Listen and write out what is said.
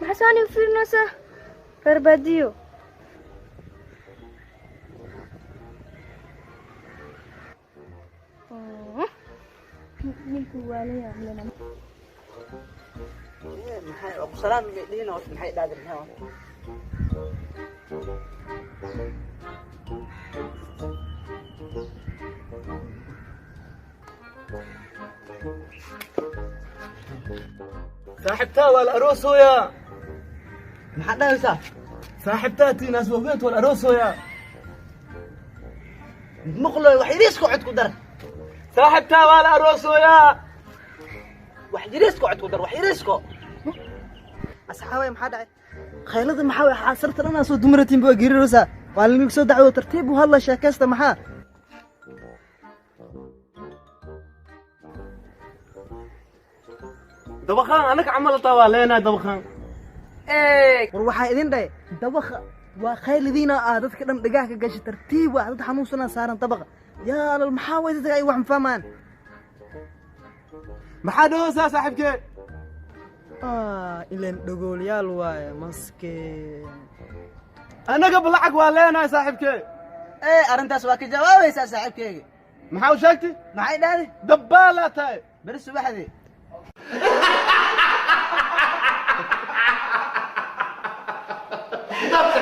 Maxaan u fiirnaysaa Barbadiyo? Ninku waa la yaableen. maxay oo salaam meedina oo maxay dhaadinaa صاحبتها والأروس ويا maxaa dhahaysaa صاحبتاتي ناس وقت والأروس ويا maqlo wax yariis ku cod ku dar صاحبتها والأروس ويا wax yariis ku cod ku dar wax yariis ko asxaabay maxaa dhacay khaylada maxaa way xaasirta dhanaa soo dumaratiin baa girirosa waa la soo dacwo tartiib u hadla sheekaysta maxaa دبخان أنا كعمل طوالينا دبخان war waxaa idin dhahay dabaqa waa khayladiina ah dadka dhan dhagax ka gashay tartiib waa dad xanuunsana saaran dabaqa yaa lal maxaa way dadka ay wax fahmaan ما حد هو صاحبك ilan dhagoolyaal waaye maskeen أنا قبل عق والينا يا صاحبك arrintaas waa ka jawaabaysaa saaxiibkeyga ما حاول شاكتي maxay dhahday دبالة تاي beri subaxdii دبالة